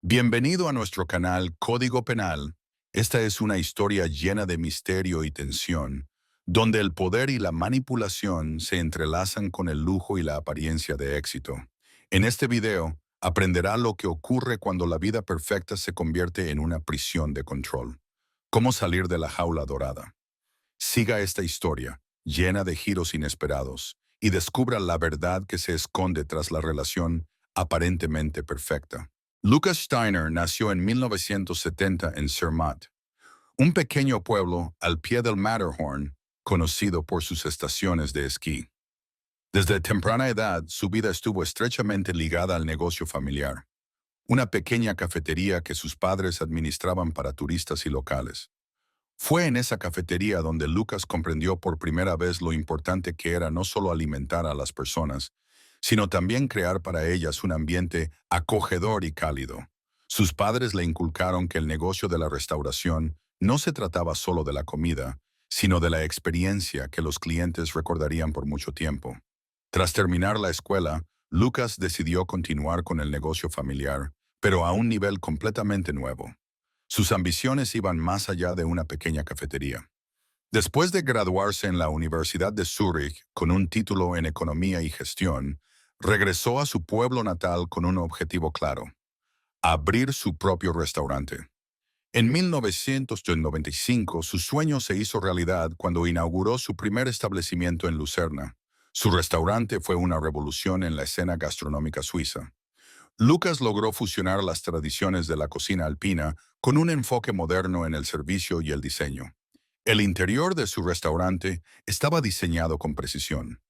Bienvenido a nuestro canal Código Penal. Esta es una historia llena de misterio y tensión, donde el poder y la manipulación se entrelazan con el lujo y la apariencia de éxito. En este video, aprenderá lo que ocurre cuando la vida perfecta se convierte en una prisión de control. Cómo salir de la jaula dorada. Siga esta historia, llena de giros inesperados, y descubra la verdad que se esconde tras la relación aparentemente perfecta. Lucas Steiner nació en 1970 en Zermatt, un pequeño pueblo al pie del Matterhorn, conocido por sus estaciones de esquí. Desde temprana edad, su vida estuvo estrechamente ligada al negocio familiar, una pequeña cafetería que sus padres administraban para turistas y locales. Fue en esa cafetería donde Lucas comprendió por primera vez lo importante que era no solo alimentar a las personas, sino también crear para ellas un ambiente acogedor y cálido. Sus padres le inculcaron que el negocio de la restauración no se trataba solo de la comida, sino de la experiencia que los clientes recordarían por mucho tiempo. Tras terminar la escuela, Lucas decidió continuar con el negocio familiar, pero a un nivel completamente nuevo. Sus ambiciones iban más allá de una pequeña cafetería. Después de graduarse en la Universidad de Zúrich con un título en Economía y Gestión, regresó a su pueblo natal con un objetivo claro: abrir su propio restaurante. En 1995, su sueño se hizo realidad cuando inauguró su primer establecimiento en Lucerna. Su restaurante fue una revolución en la escena gastronómica suiza. Lucas logró fusionar las tradiciones de la cocina alpina con un enfoque moderno en el servicio y el diseño. El interior de su restaurante estaba diseñado con precisión,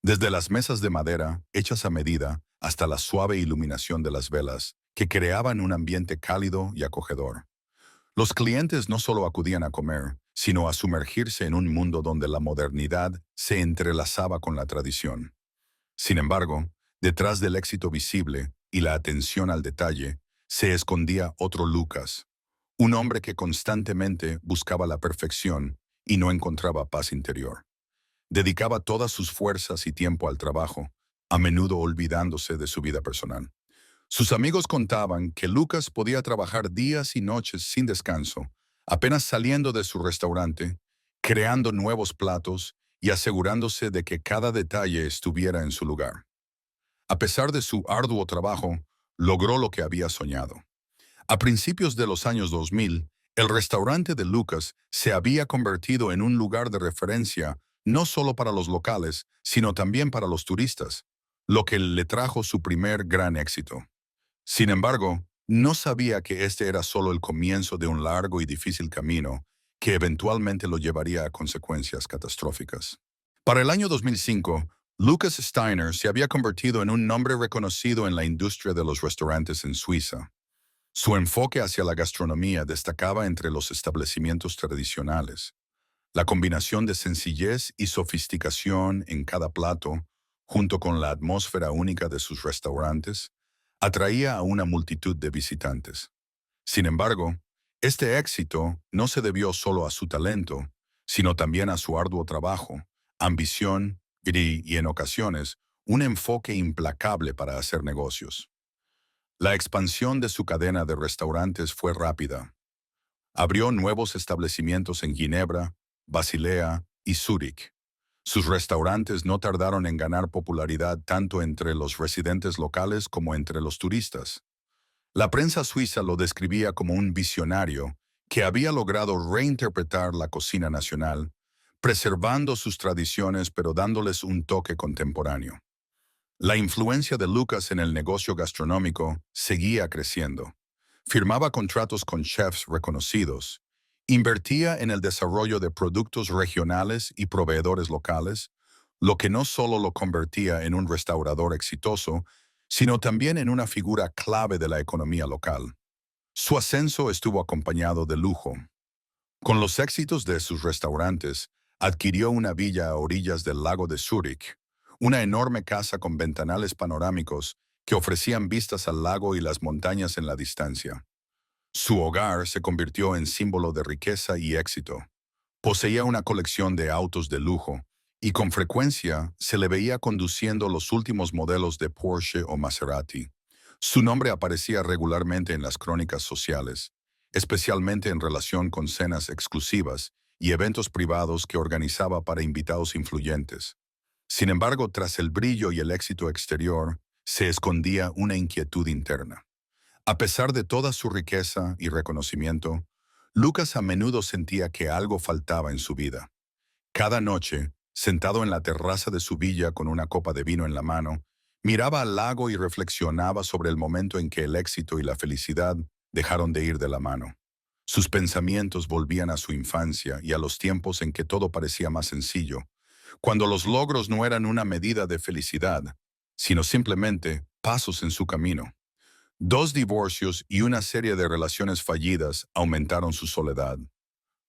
desde las mesas de madera hechas a medida hasta la suave iluminación de las velas, que creaban un ambiente cálido y acogedor. Los clientes no solo acudían a comer, sino a sumergirse en un mundo donde la modernidad se entrelazaba con la tradición. Sin embargo, detrás del éxito visible y la atención al detalle, se escondía otro Lucas, un hombre que constantemente buscaba la perfección y no encontraba paz interior. Dedicaba todas sus fuerzas y tiempo al trabajo, a menudo olvidándose de su vida personal. Sus amigos contaban que Lucas podía trabajar días y noches sin descanso, apenas saliendo de su restaurante, creando nuevos platos y asegurándose de que cada detalle estuviera en su lugar. A pesar de su arduo trabajo, logró lo que había soñado. A principios de los años 2000, el restaurante de Lucas se había convertido en un lugar de referencia no solo para los locales, sino también para los turistas, lo que le trajo su primer gran éxito. Sin embargo, no sabía que este era solo el comienzo de un largo y difícil camino que eventualmente lo llevaría a consecuencias catastróficas. Para el año 2005, Lucas Steiner se había convertido en un nombre reconocido en la industria de los restaurantes en Suiza. Su enfoque hacia la gastronomía destacaba entre los establecimientos tradicionales. La combinación de sencillez y sofisticación en cada plato, junto con la atmósfera única de sus restaurantes, atraía a una multitud de visitantes. Sin embargo, este éxito no se debió solo a su talento, sino también a su arduo trabajo, ambición y, en ocasiones, un enfoque implacable para hacer negocios. La expansión de su cadena de restaurantes fue rápida. Abrió nuevos establecimientos en Ginebra, Basilea y Zúrich. Sus restaurantes no tardaron en ganar popularidad tanto entre los residentes locales como entre los turistas. La prensa suiza lo describía como un visionario que había logrado reinterpretar la cocina nacional, preservando sus tradiciones pero dándoles un toque contemporáneo. La influencia de Lucas en el negocio gastronómico seguía creciendo. Firmaba contratos con chefs reconocidos, invertía en el desarrollo de productos regionales y proveedores locales, lo que no solo lo convertía en un restaurador exitoso, sino también en una figura clave de la economía local. Su ascenso estuvo acompañado de lujo. Con los éxitos de sus restaurantes, adquirió una villa a orillas del lago de Zúrich, una enorme casa con ventanales panorámicos que ofrecían vistas al lago y las montañas en la distancia. Su hogar se convirtió en símbolo de riqueza y éxito. Poseía una colección de autos de lujo, y con frecuencia se le veía conduciendo los últimos modelos de Porsche o Maserati. Su nombre aparecía regularmente en las crónicas sociales, especialmente en relación con cenas exclusivas y eventos privados que organizaba para invitados influyentes. Sin embargo, tras el brillo y el éxito exterior, se escondía una inquietud interna. A pesar de toda su riqueza y reconocimiento, Lucas a menudo sentía que algo faltaba en su vida. Cada noche, sentado en la terraza de su villa con una copa de vino en la mano, miraba al lago y reflexionaba sobre el momento en que el éxito y la felicidad dejaron de ir de la mano. Sus pensamientos volvían a su infancia y a los tiempos en que todo parecía más sencillo, cuando los logros no eran una medida de felicidad, sino simplemente pasos en su camino. Dos divorcios y una serie de relaciones fallidas aumentaron su soledad.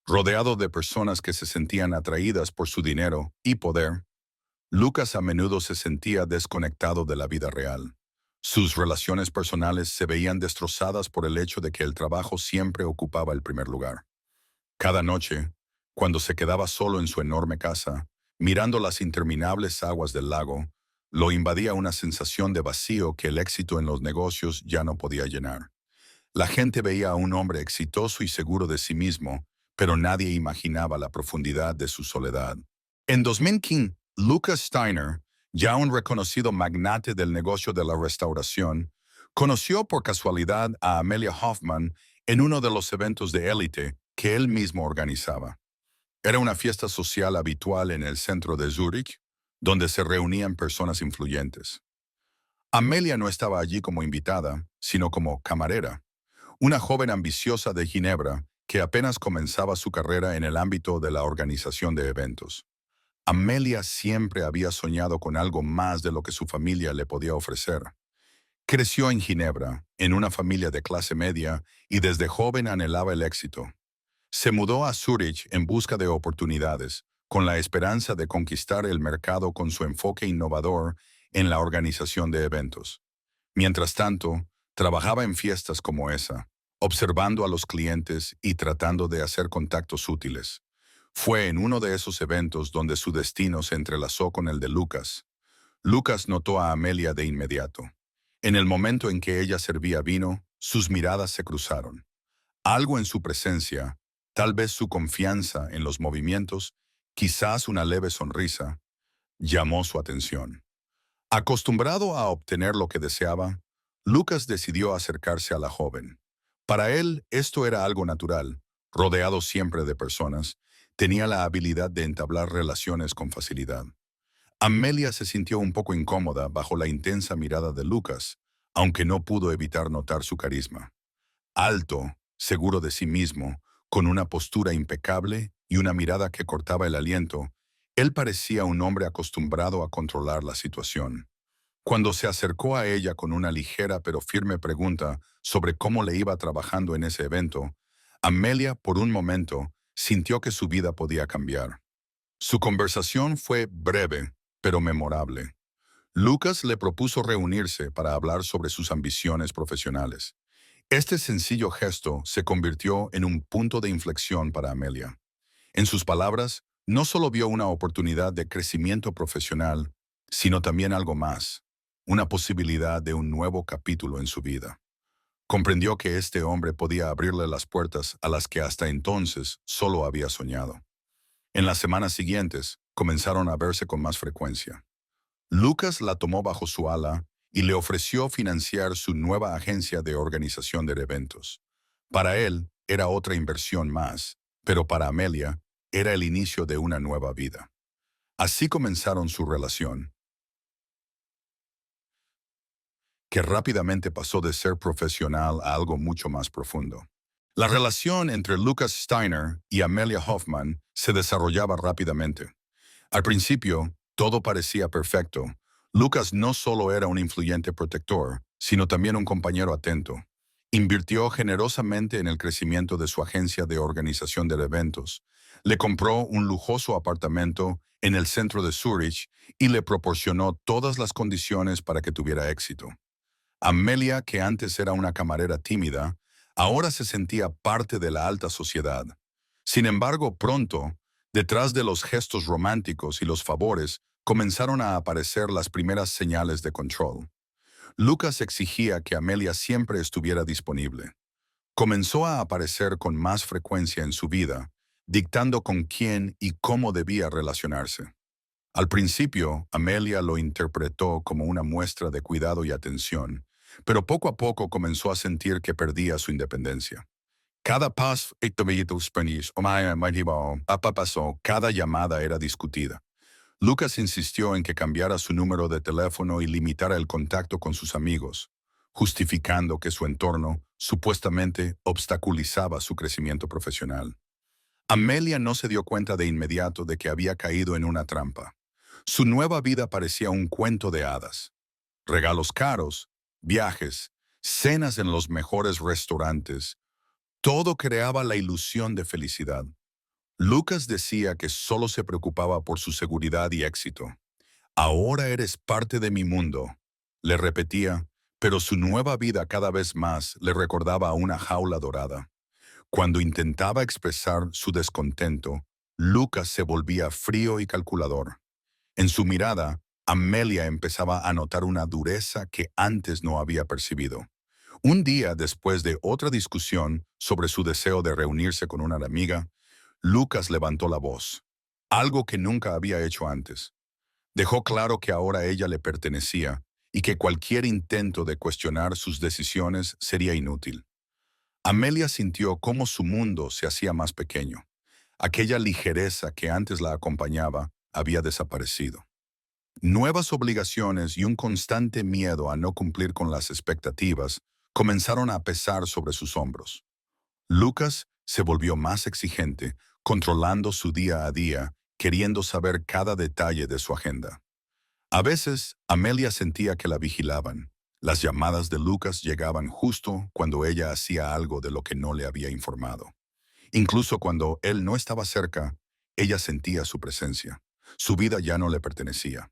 Rodeado de personas que se sentían atraídas por su dinero y poder, Lucas a menudo se sentía desconectado de la vida real. Sus relaciones personales se veían destrozadas por el hecho de que el trabajo siempre ocupaba el primer lugar. Cada noche, cuando se quedaba solo en su enorme casa, mirando las interminables aguas del lago, lo invadía una sensación de vacío que el éxito en los negocios ya no podía llenar. La gente veía a un hombre exitoso y seguro de sí mismo, pero nadie imaginaba la profundidad de su soledad. En 2015, Lucas Steiner, ya un reconocido magnate del negocio de la restauración, conoció por casualidad a Amelia Hoffman en uno de los eventos de élite que él mismo organizaba. Era una fiesta social habitual en el centro de Zúrich, donde se reunían personas influyentes. Amelia no estaba allí como invitada, sino como camarera, una joven ambiciosa de Ginebra que apenas comenzaba su carrera en el ámbito de la organización de eventos. Amelia siempre había soñado con algo más de lo que su familia le podía ofrecer. Creció en Ginebra, en una familia de clase media, y desde joven anhelaba el éxito. Se mudó a Zúrich en busca de oportunidades, con la esperanza de conquistar el mercado con su enfoque innovador en la organización de eventos. Mientras tanto, trabajaba en fiestas como esa, observando a los clientes y tratando de hacer contactos útiles. Fue en uno de esos eventos donde su destino se entrelazó con el de Lucas. Lucas notó a Amelia de inmediato. En el momento en que ella servía vino, sus miradas se cruzaron. Algo en su presencia, tal vez su confianza en los movimientos, quizás una leve sonrisa, llamó su atención. Acostumbrado a obtener lo que deseaba, Lucas decidió acercarse a la joven. Para él, esto era algo natural. Rodeado siempre de personas, tenía la habilidad de entablar relaciones con facilidad. Amelia se sintió un poco incómoda bajo la intensa mirada de Lucas, aunque no pudo evitar notar su carisma. Alto, seguro de sí mismo, con una postura impecable y una mirada que cortaba el aliento, él parecía un hombre acostumbrado a controlar la situación. Cuando se acercó a ella con una ligera pero firme pregunta sobre cómo le iba trabajando en ese evento, Amelia, por un momento, sintió que su vida podía cambiar. Su conversación fue breve, pero memorable. Lucas le propuso reunirse para hablar sobre sus ambiciones profesionales. Este sencillo gesto se convirtió en un punto de inflexión para Amelia. En sus palabras, no solo vio una oportunidad de crecimiento profesional, sino también algo más, una posibilidad de un nuevo capítulo en su vida. Comprendió que este hombre podía abrirle las puertas a las que hasta entonces solo había soñado. En las semanas siguientes, comenzaron a verse con más frecuencia. Lucas la tomó bajo su ala y le ofreció financiar su nueva agencia de organización de eventos. Para él, era otra inversión más, pero para Amelia, era el inicio de una nueva vida. Así comenzaron su relación, que rápidamente pasó de ser profesional a algo mucho más profundo. La relación entre Lucas Steiner y Amelia Hoffman se desarrollaba rápidamente. Al principio, todo parecía perfecto. Lucas no solo era un influyente protector, sino también un compañero atento. Invirtió generosamente en el crecimiento de su agencia de organización de eventos. Le compró un lujoso apartamento en el centro de Zúrich y le proporcionó todas las condiciones para que tuviera éxito. Amelia, que antes era una camarera tímida, ahora se sentía parte de la alta sociedad. Sin embargo, pronto, detrás de los gestos románticos y los favores, comenzaron a aparecer las primeras señales de control. Lucas exigía que Amelia siempre estuviera disponible. Comenzó a aparecer con más frecuencia en su vida, dictando con quién y cómo debía relacionarse. Al principio, Amelia lo interpretó como una muestra de cuidado y atención, pero poco a poco comenzó a sentir que perdía su independencia. Cada paso, cada llamada era discutida. Lucas insistió en que cambiara su número de teléfono y limitara el contacto con sus amigos, justificando que su entorno supuestamente obstaculizaba su crecimiento profesional. Amelia no se dio cuenta de inmediato de que había caído en una trampa. Su nueva vida parecía un cuento de hadas. Regalos caros, viajes, cenas en los mejores restaurantes, todo creaba la ilusión de felicidad. Lucas decía que solo se preocupaba por su seguridad y éxito. Ahora eres parte de mi mundo, le repetía, pero su nueva vida cada vez más le recordaba a una jaula dorada. Cuando intentaba expresar su descontento, Lucas se volvía frío y calculador. En su mirada, Amelia empezaba a notar una dureza que antes no había percibido. Un día después de otra discusión sobre su deseo de reunirse con una amiga, Lucas levantó la voz, algo que nunca había hecho antes. Dejó claro que ahora ella le pertenecía y que cualquier intento de cuestionar sus decisiones sería inútil. Amelia sintió cómo su mundo se hacía más pequeño. Aquella ligereza que antes la acompañaba había desaparecido. Nuevas obligaciones y un constante miedo a no cumplir con las expectativas comenzaron a pesar sobre sus hombros. Lucas se volvió más exigente, controlando su día a día, queriendo saber cada detalle de su agenda. A veces, Amelia sentía que la vigilaban. Las llamadas de Lucas llegaban justo cuando ella hacía algo de lo que no le había informado. Incluso cuando él no estaba cerca, ella sentía su presencia. Su vida ya no le pertenecía.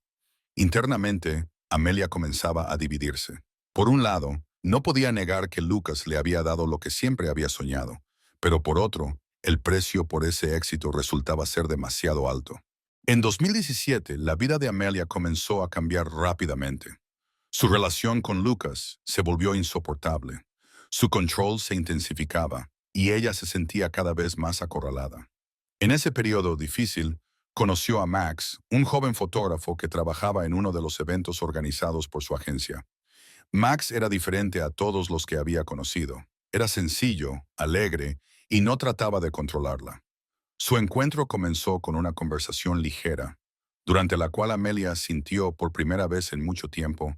Internamente, Amelia comenzaba a dividirse. Por un lado, no podía negar que Lucas le había dado lo que siempre había soñado, pero por otro, el precio por ese éxito resultaba ser demasiado alto. En 2017, la vida de Amelia comenzó a cambiar rápidamente. Su relación con Lucas se volvió insoportable. Su control se intensificaba y ella se sentía cada vez más acorralada. En ese periodo difícil, conoció a Max, un joven fotógrafo que trabajaba en uno de los eventos organizados por su agencia. Max era diferente a todos los que había conocido. Era sencillo, alegre y no trataba de controlarla. Su encuentro comenzó con una conversación ligera, durante la cual Amelia sintió por primera vez en mucho tiempo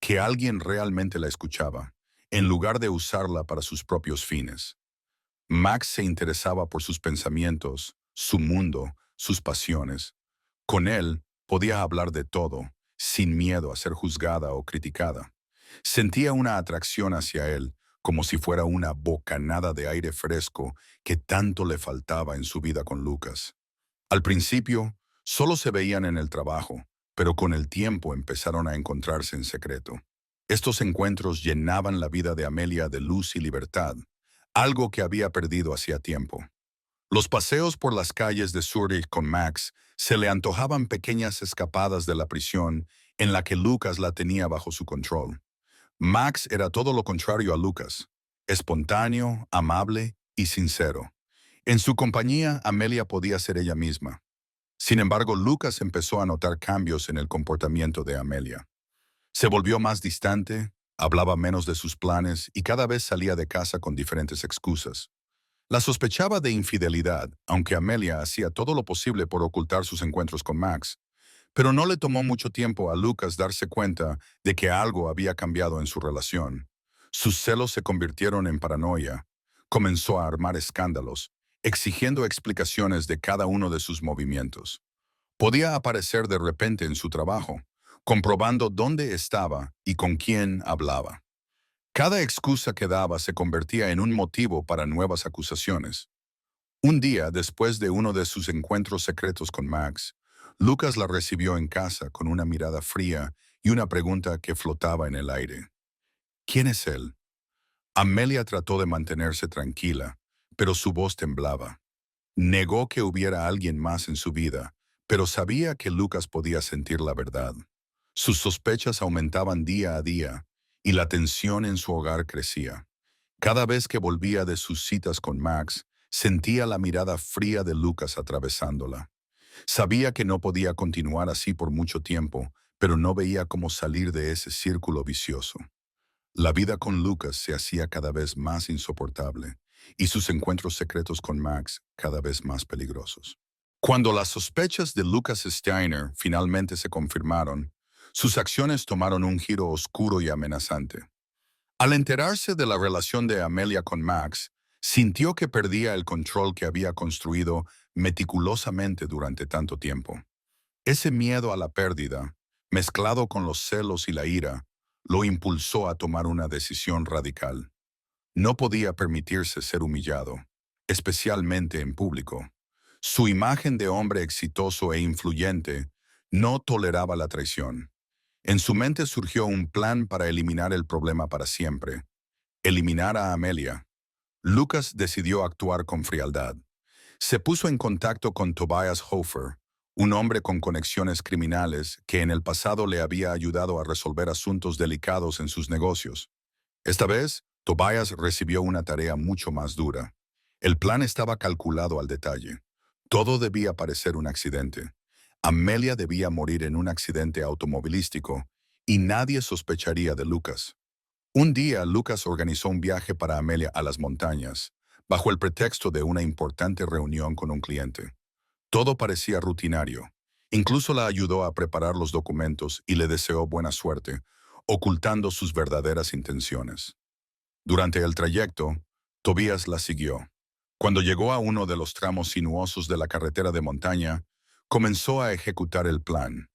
que alguien realmente la escuchaba, en lugar de usarla para sus propios fines. Max se interesaba por sus pensamientos, su mundo, sus pasiones. Con él podía hablar de todo, sin miedo a ser juzgada o criticada. Sentía una atracción hacia él, como si fuera una bocanada de aire fresco que tanto le faltaba en su vida con Lucas. Al principio, solo se veían en el trabajo, pero con el tiempo empezaron a encontrarse en secreto. Estos encuentros llenaban la vida de Amelia de luz y libertad, algo que había perdido hacía tiempo. Los paseos por las calles de Zurich con Max se le antojaban pequeñas escapadas de la prisión en la que Lucas la tenía bajo su control. Max era todo lo contrario a Lucas, espontáneo, amable y sincero. En su compañía, Amelia podía ser ella misma. Sin embargo, Lucas empezó a notar cambios en el comportamiento de Amelia. Se volvió más distante, hablaba menos de sus planes y cada vez salía de casa con diferentes excusas. La sospechaba de infidelidad, aunque Amelia hacía todo lo posible por ocultar sus encuentros con Max. Pero no le tomó mucho tiempo a Lucas darse cuenta de que algo había cambiado en su relación. Sus celos se convirtieron en paranoia. Comenzó a armar escándalos, exigiendo explicaciones de cada uno de sus movimientos. Podía aparecer de repente en su trabajo, comprobando dónde estaba y con quién hablaba. Cada excusa que daba se convertía en un motivo para nuevas acusaciones. Un día, después de uno de sus encuentros secretos con Max, Lucas la recibió en casa con una mirada fría y una pregunta que flotaba en el aire. ¿Quién es él? Amelia trató de mantenerse tranquila, pero su voz temblaba. Negó que hubiera alguien más en su vida, pero sabía que Lucas podía sentir la verdad. Sus sospechas aumentaban día a día, y la tensión en su hogar crecía. Cada vez que volvía de sus citas con Max, sentía la mirada fría de Lucas atravesándola. Sabía que no podía continuar así por mucho tiempo, pero no veía cómo salir de ese círculo vicioso. La vida con Lucas se hacía cada vez más insoportable y sus encuentros secretos con Max cada vez más peligrosos. Cuando las sospechas de Lucas Steiner finalmente se confirmaron, sus acciones tomaron un giro oscuro y amenazante. Al enterarse de la relación de Amelia con Max, sintió que perdía el control que había construido meticulosamente durante tanto tiempo. Ese miedo a la pérdida, mezclado con los celos y la ira, lo impulsó a tomar una decisión radical. No podía permitirse ser humillado, especialmente en público. Su imagen de hombre exitoso e influyente no toleraba la traición. En su mente surgió un plan para eliminar el problema para siempre. Eliminar a Amelia. Lucas decidió actuar con frialdad. Se puso en contacto con Tobias Hofer, un hombre con conexiones criminales que en el pasado le había ayudado a resolver asuntos delicados en sus negocios. Esta vez, Tobias recibió una tarea mucho más dura. El plan estaba calculado al detalle. Todo debía parecer un accidente. Amelia debía morir en un accidente automovilístico y nadie sospecharía de Lucas. Un día, Lucas organizó un viaje para Amelia a las montañas, bajo el pretexto de una importante reunión con un cliente. Todo parecía rutinario. Incluso la ayudó a preparar los documentos y le deseó buena suerte, ocultando sus verdaderas intenciones. Durante el trayecto, Tobías la siguió. Cuando llegó a uno de los tramos sinuosos de la carretera de montaña, comenzó a ejecutar el plan.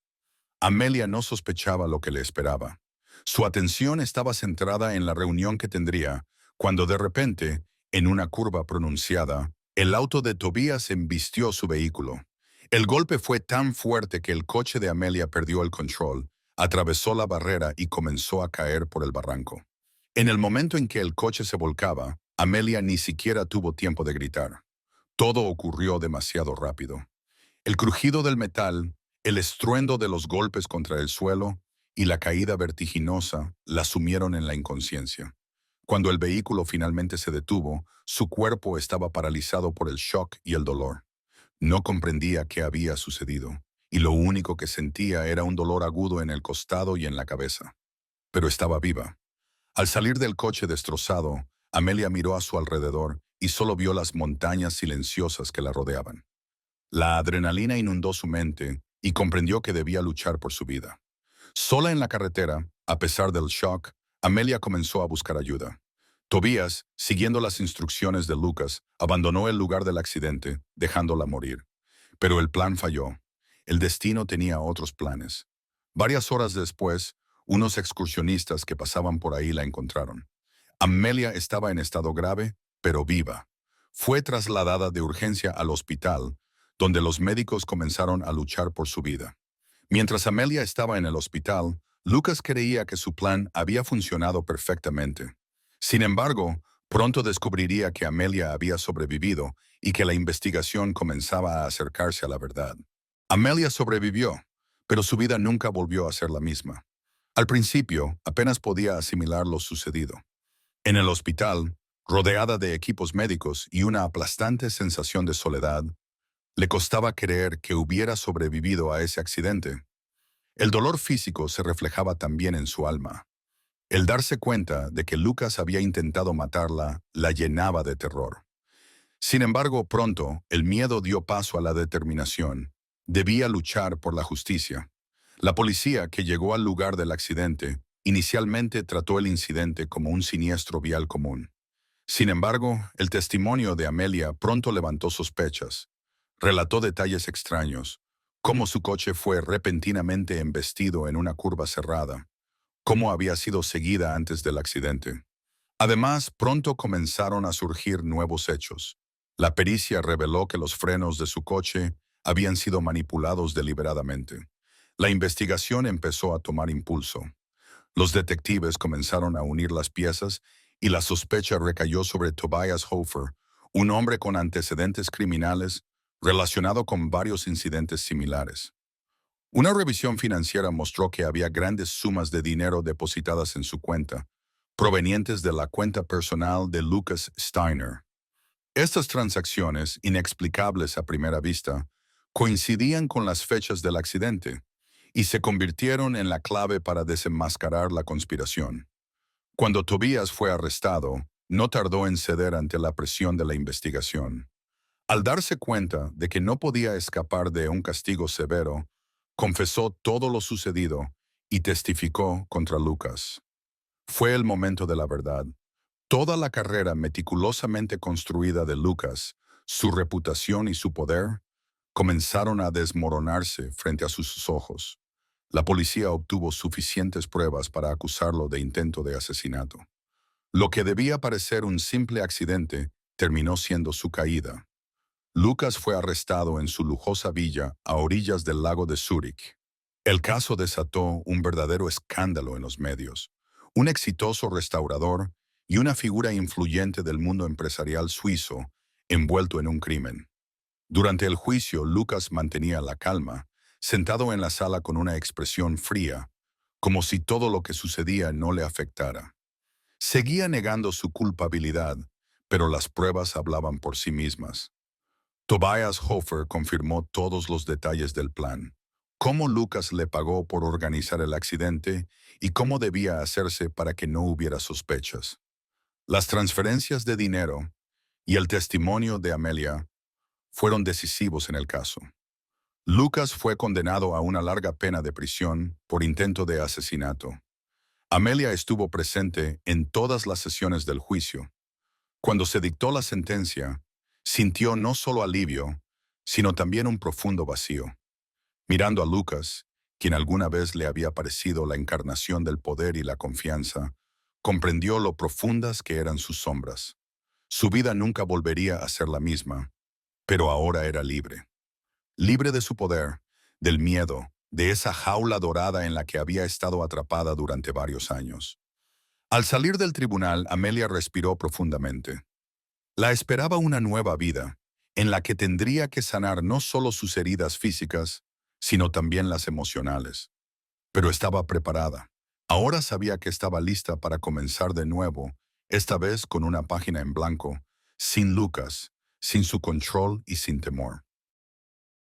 Amelia no sospechaba lo que le esperaba. Su atención estaba centrada en la reunión que tendría, cuando de repente, en una curva pronunciada, el auto de Tobías embistió su vehículo. El golpe fue tan fuerte que el coche de Amelia perdió el control, atravesó la barrera y comenzó a caer por el barranco. En el momento en que el coche se volcaba, Amelia ni siquiera tuvo tiempo de gritar. Todo ocurrió demasiado rápido. El crujido del metal, el estruendo de los golpes contra el suelo y la caída vertiginosa la sumieron en la inconsciencia. Cuando el vehículo finalmente se detuvo, su cuerpo estaba paralizado por el shock y el dolor. No comprendía qué había sucedido, y lo único que sentía era un dolor agudo en el costado y en la cabeza. Pero estaba viva. Al salir del coche destrozado, Amelia miró a su alrededor y solo vio las montañas silenciosas que la rodeaban. La adrenalina inundó su mente y comprendió que debía luchar por su vida. Sola en la carretera, a pesar del shock, Amelia comenzó a buscar ayuda. Tobías, siguiendo las instrucciones de Lucas, abandonó el lugar del accidente, dejándola morir. Pero el plan falló. El destino tenía otros planes. Varias horas después, unos excursionistas que pasaban por ahí la encontraron. Amelia estaba en estado grave, pero viva. Fue trasladada de urgencia al hospital, donde los médicos comenzaron a luchar por su vida. Mientras Amelia estaba en el hospital, Lucas creía que su plan había funcionado perfectamente. Sin embargo, pronto descubriría que Amelia había sobrevivido y que la investigación comenzaba a acercarse a la verdad. Amelia sobrevivió, pero su vida nunca volvió a ser la misma. Al principio, apenas podía asimilar lo sucedido. En el hospital, rodeada de equipos médicos y una aplastante sensación de soledad, le costaba creer que hubiera sobrevivido a ese accidente. El dolor físico se reflejaba también en su alma. El darse cuenta de que Lucas había intentado matarla la llenaba de terror. Sin embargo, pronto, el miedo dio paso a la determinación. Debía luchar por la justicia. La policía, que llegó al lugar del accidente, inicialmente trató el incidente como un siniestro vial común. Sin embargo, el testimonio de Amelia pronto levantó sospechas. Relató detalles extraños, cómo su coche fue repentinamente embestido en una curva cerrada, cómo había sido seguida antes del accidente. Además, pronto comenzaron a surgir nuevos hechos. La pericia reveló que los frenos de su coche habían sido manipulados deliberadamente. La investigación empezó a tomar impulso. Los detectives comenzaron a unir las piezas y la sospecha recayó sobre Tobias Hofer, un hombre con antecedentes criminales relacionado con varios incidentes similares. Una revisión financiera mostró que había grandes sumas de dinero depositadas en su cuenta, provenientes de la cuenta personal de Lucas Steiner. Estas transacciones, inexplicables a primera vista, coincidían con las fechas del accidente y se convirtieron en la clave para desenmascarar la conspiración. Cuando Tobias fue arrestado, no tardó en ceder ante la presión de la investigación. Al darse cuenta de que no podía escapar de un castigo severo, confesó todo lo sucedido y testificó contra Lucas. Fue el momento de la verdad. Toda la carrera meticulosamente construida de Lucas, su reputación y su poder, comenzaron a desmoronarse frente a sus ojos. La policía obtuvo suficientes pruebas para acusarlo de intento de asesinato. Lo que debía parecer un simple accidente terminó siendo su caída. Lucas fue arrestado en su lujosa villa a orillas del lago de Zúrich. El caso desató un verdadero escándalo en los medios. Un exitoso restaurador y una figura influyente del mundo empresarial suizo envuelto en un crimen. Durante el juicio, Lucas mantenía la calma, sentado en la sala con una expresión fría, como si todo lo que sucedía no le afectara. Seguía negando su culpabilidad, pero las pruebas hablaban por sí mismas. Tobias Hofer confirmó todos los detalles del plan, cómo Lucas le pagó por organizar el accidente y cómo debía hacerse para que no hubiera sospechas. Las transferencias de dinero y el testimonio de Amelia fueron decisivos en el caso. Lucas fue condenado a una larga pena de prisión por intento de asesinato. Amelia estuvo presente en todas las sesiones del juicio. Cuando se dictó la sentencia, sintió no solo alivio, sino también un profundo vacío. Mirando a Lucas, quien alguna vez le había parecido la encarnación del poder y la confianza, comprendió lo profundas que eran sus sombras. Su vida nunca volvería a ser la misma, pero ahora era libre. Libre de su poder, del miedo, de esa jaula dorada en la que había estado atrapada durante varios años. Al salir del tribunal, Amelia respiró profundamente. La esperaba una nueva vida, en la que tendría que sanar no solo sus heridas físicas, sino también las emocionales. Pero estaba preparada. Ahora sabía que estaba lista para comenzar de nuevo, esta vez con una página en blanco, sin Lucas, sin su control y sin temor.